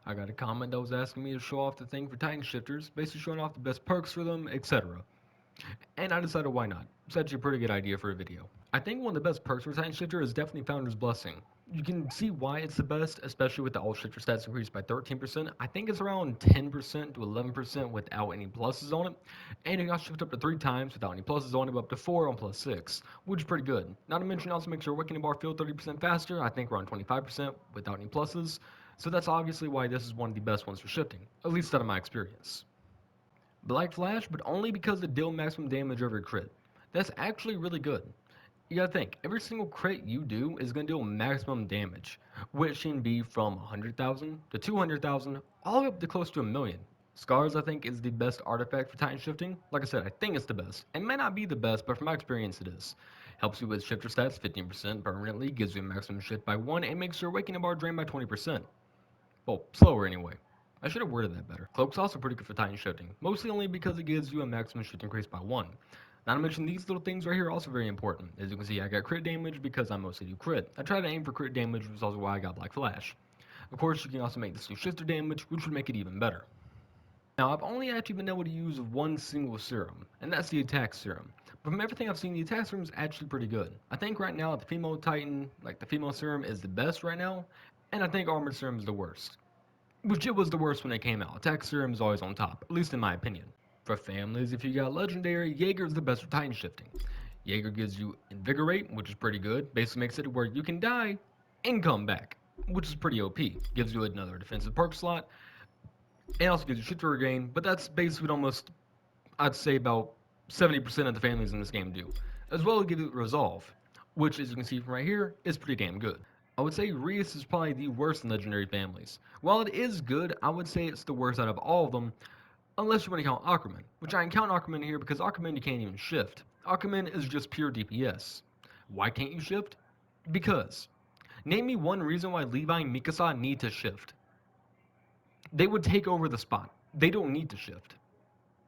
I got a comment that was asking me to show off the thing for Titan shifters, basically showing off the best perks for them, etc. And I decided why not. It's actually a pretty good idea for a video. I think one of the best perks for Titan Shifter is definitely Founder's Blessing. You can see why it's the best, especially with the all shifter stats increased by 13%. I think it's around 10% to 11% without any pluses on it. And you can also shift up to 3 times without any pluses on it, but up to 4 on plus 6, which is pretty good. Not to mention, it also makes your awakening bar feel 30% faster. I think around 25% without any pluses. So that's obviously why this is one of the best ones for shifting, at least out of my experience. Black Flash, but only because it deal maximum damage over crit. That's actually really good. You gotta think, every single crit you do is gonna deal maximum damage, which can be from 100,000 to 200,000, all the way up to close to a million. Scars, I think, is the best artifact for Titan shifting. Like I said, I think it's the best. It may not be the best, but from my experience, it is. Helps you with shifter stats 15% permanently, gives you a maximum shift by 1, and makes your awakening bar drain by 20%. Well, slower anyway. I should have worded that better. Cloak's also pretty good for Titan shifting, mostly only because it gives you a maximum shift increase by 1. Not to mention these little things right here are also very important. As you can see, I got crit damage because I mostly do crit. I try to aim for crit damage, which is also why I got Black Flash. Of course, you can also make this do shifter damage, which would make it even better. Now, I've only actually been able to use one single serum, and that's the attack serum. But from everything I've seen, the attack serum is actually pretty good. I think right now the female Titan, like the female serum, is the best right now, and I think armored serum is the worst. Which it was the worst when it came out. Attack serum is always on top, at least in my opinion. For families, if you got legendary, Jaeger is the best for Titan shifting. Jaeger gives you Invigorate, which is pretty good. Basically makes it where you can die and come back, which is pretty OP. Gives you another defensive perk slot, and also gives you shit to regain, but that's basically almost, I'd say about 70% of the families in this game do. As well as give you Resolve, which as you can see from right here, is pretty damn good. I would say Reus is probably the worst in legendary families. While it is good, I would say it's the worst out of all of them, unless you want to count Aquaman, which I can count Aquaman here because Aquaman you can't even shift. Aquaman is just pure DPS. Why can't you shift? Because. Name me one reason why Levi and Mikasa need to shift. They would take over the spot. They don't need to shift.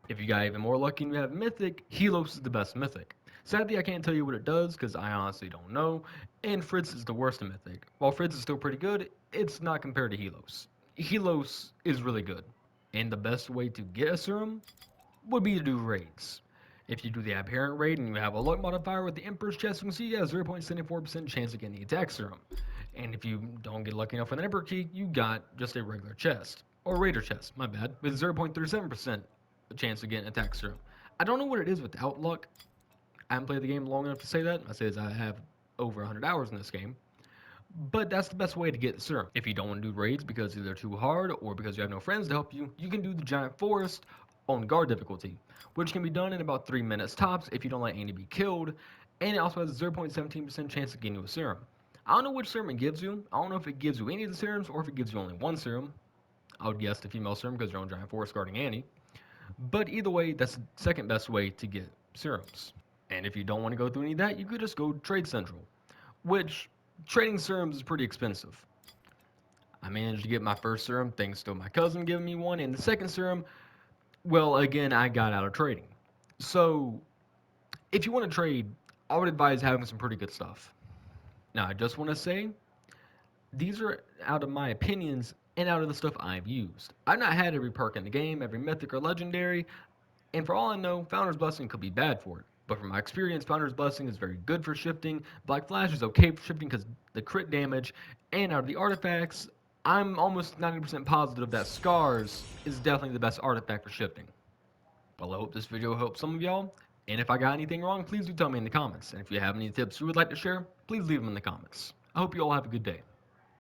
If you got even more lucky and you have Mythic, Helos is the best Mythic. Sadly, I can't tell you what it does because I honestly don't know, and Fritz is the worst in Mythic. While Fritz is still pretty good, it's not compared to Helos. Helos is really good, and the best way to get a serum would be to do raids. If you do the Apparent raid and you have a luck modifier with the Emperor's chest, you can see you have a 0.74% chance of getting the attack serum. And if you don't get lucky enough with an Emperor key, you got just a regular chest. Or Raider chest, my bad, with 0.37% chance of getting attack serum. I don't know what it is without luck. I haven't played the game long enough to say that. I say I have over 100 hours in this game. But that's the best way to get the serum. If you don't want to do raids because they're too hard or because you have no friends to help you, you can do the Giant Forest on guard difficulty, which can be done in about 3 minutes tops if you don't let any be killed, and it also has a 0.17% chance of getting you a serum. I don't know which serum it gives you. I don't know if it gives you any of the serums or if it gives you only one serum. I would guess the female serum because you're on Giant Forest guarding Annie. But either way, that's the second best way to get serums. And if you don't want to go through any of that, you could just go Trade Central, which trading serums is pretty expensive. I managed to get my first serum thanks to my cousin giving me one, and the second serum, well, again, I got out of trading. So, if you want to trade, I would advise having some pretty good stuff. Now, I just want to say, these are out of my opinions and out of the stuff I've used. I've not had every perk in the game, every mythic or legendary, and for all I know, Founder's Blessing could be bad for it. But from my experience, Founder's Blessing is very good for shifting. Black Flash is okay for shifting because the crit damage, and out of the artifacts, I'm almost 90% positive that Scars is definitely the best artifact for shifting. Well, I hope this video helped some of y'all, and if I got anything wrong, please do tell me in the comments. And if you have any tips you would like to share, please leave them in the comments. I hope you all have a good day.